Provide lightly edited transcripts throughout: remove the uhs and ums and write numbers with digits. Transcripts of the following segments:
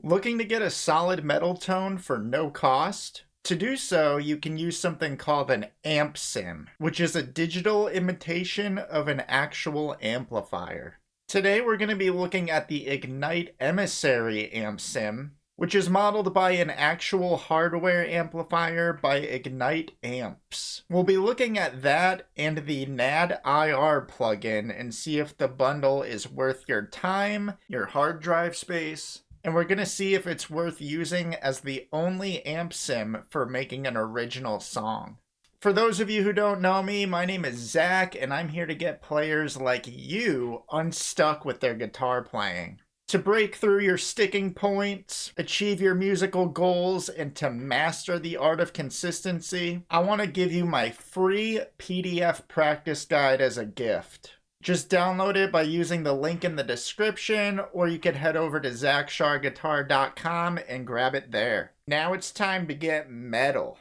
Looking to get a solid metal tone for no cost? To do so, you can use something called an amp sim, which is a digital imitation of an actual amplifier. Today we're going to be looking at the Ignite Emissary amp sim, which is modeled by an actual hardware amplifier by Ignite Amps. We'll be looking at that and the NadIR plugin and see if the bundle is worth your time, your hard drive space, and we're going to see if it's worth using as the only amp sim for making an original song. For those of you who don't know me, my name is Zach, and I'm here to get players like you unstuck with their guitar playing. To break through your sticking points, achieve your musical goals, and to master the art of consistency, I want to give you my free PDF practice guide as a gift. Just download it by using the link in the description, or you can head over to zachsharguitar.com and grab it there. Now it's time to get metal.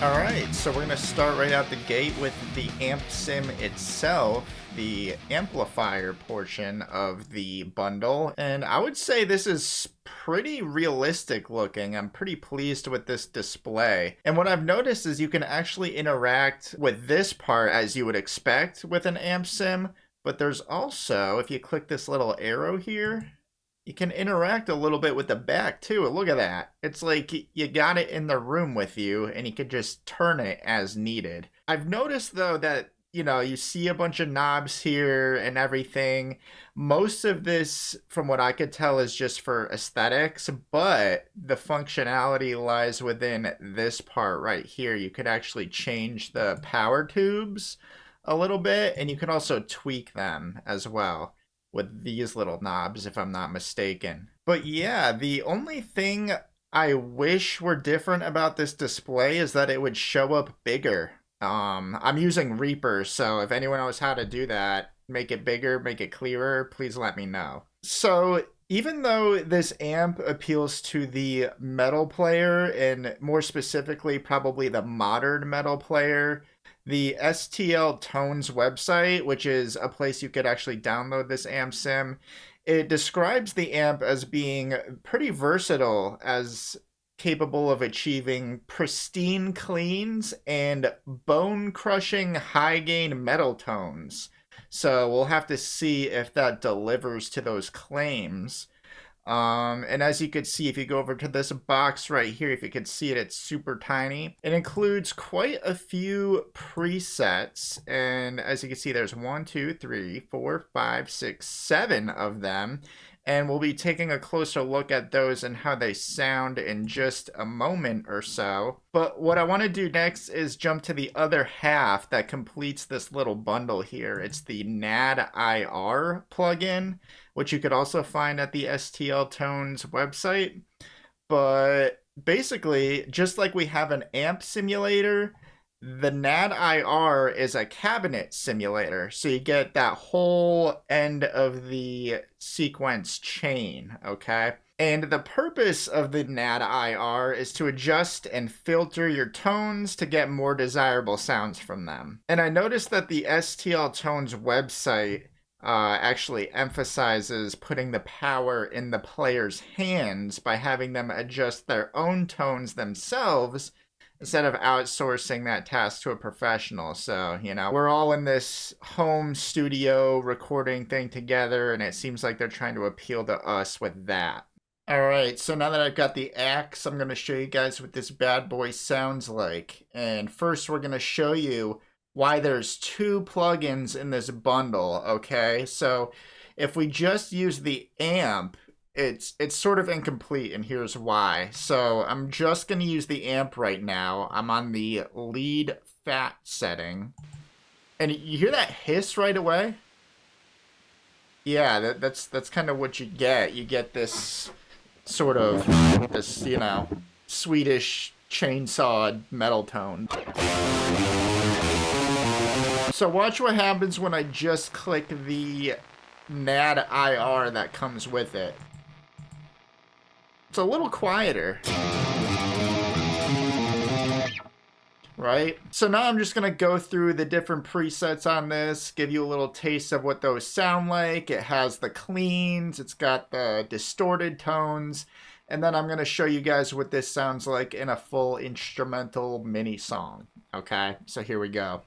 Alright, so we're going to start right out the gate with the amp sim itself, the amplifier portion of the bundle, and I would say this is pretty realistic looking. I'm pretty pleased with this display. And what I've noticed is you can actually interact with this part as you would expect with an amp sim, but there's also, if you click this little arrow here, you can interact a little bit with the back too. Look at that. It's like you got it in the room with you and you could just turn it as needed. I've noticed though that, you see a bunch of knobs here and everything. Most of this, from what I could tell, is just for aesthetics, but the functionality lies within this part right here. You could actually change the power tubes a little bit, and you can also tweak them as well with these little knobs, if I'm not mistaken. But yeah, the only thing I wish were different about this display is that it would show up bigger. I'm using Reaper, so if anyone knows how to do that, make it bigger, make it clearer, please let me know. So even though this amp appeals to the metal player, and more specifically probably the modern metal player, the STL Tones website, which is a place you could actually download this amp sim, it describes the amp as being pretty versatile, as capable of achieving pristine cleans and bone-crushing high-gain metal tones. So we'll have to see if that delivers to those claims. And as you could see, if you go over to this box right here, if you could see it, it's super tiny. It includes quite a few presets, and as you can see, there's 1, 2, 3, 4, 5, 6, 7 of them. And we'll be taking a closer look at those and how they sound in just a moment or so. But what I want to do next is jump to the other half that completes this little bundle here. It's the NadIR plugin, which you could also find at the STL Tones website. But basically, just like we have an amp simulator, the NadIR is a cabinet simulator, so you get that whole end of the sequence chain, okay? And the purpose of the NadIR is to adjust and filter your tones to get more desirable sounds from them. And I noticed that the STL Tones website actually emphasizes putting the power in the player's hands by having them adjust their own tones themselves, instead of outsourcing that task to a professional. So, we're all in this home studio recording thing together, and it seems like they're trying to appeal to us with that. Alright, so now that I've got the axe, I'm going to show you guys what this bad boy sounds like. And first we're going to show you why there's 2 plugins in this bundle, okay? So if we just use the amp, it's sort of incomplete, and here's why. So I'm just going to use the amp right now. I'm on the lead fat setting. And you hear that hiss right away? Yeah, that's kind of what you get. You get this sort of, Swedish chainsaw metal tone. So watch what happens when I just click the NadIR that comes with it. It's a little quieter. right? So now I'm just gonna go through the different presets on this, give you a little taste of what those sound like. It has the cleans, it's got the distorted tones, and then I'm gonna show you guys what this sounds like in a full instrumental mini song. Okay, so here we go.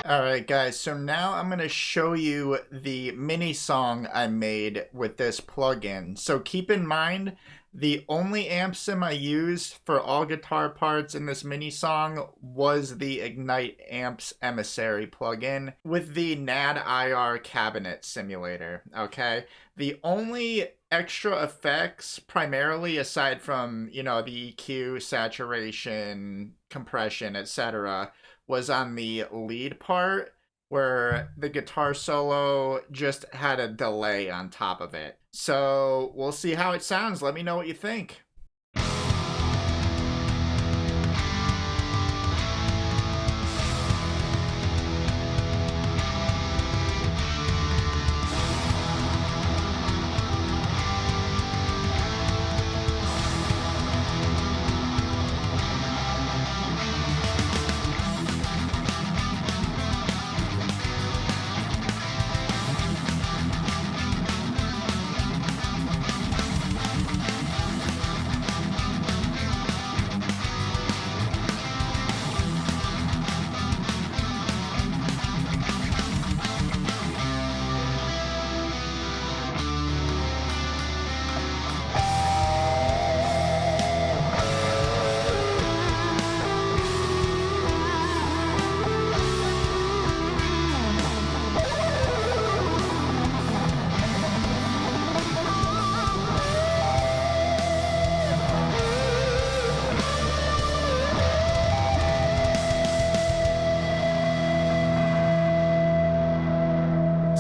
Alright guys, so now I'm going to show you the mini song I made with this plugin. So keep in mind, the only amp sim I used for all guitar parts in this mini song was the Ignite Emissary plugin with the NadIR cabinet simulator, okay? The only extra effects, primarily aside from, you know, the EQ, saturation, compression, etc., was on the lead part where the guitar solo just had a delay on top of it. So we'll see how it sounds. Let me know what you think.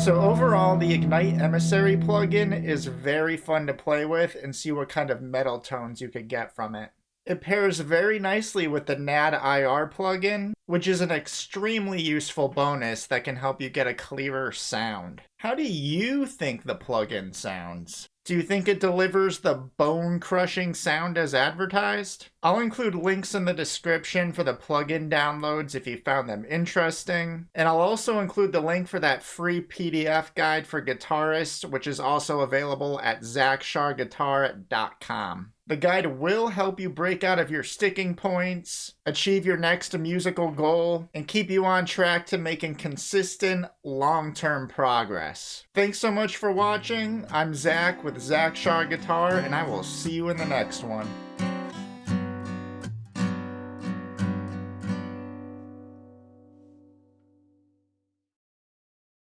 So overall, the Ignite Emissary plugin is very fun to play with and see what kind of metal tones you could get from it. It pairs very nicely with the NadIR plugin, which is an extremely useful bonus that can help you get a clearer sound. How do you think the plugin sounds? Do you think it delivers the bone-crushing sound as advertised? I'll include links in the description for the plugin downloads if you found them interesting. And I'll also include the link for that free PDF guide for guitarists, which is also available at zachsharguitar.com. The guide will help you break out of your sticking points, achieve your next musical goal, and keep you on track to making consistent, long-term progress. Thanks so much for watching. I'm Zach with Zach Char Guitar, and I will see you in the next one.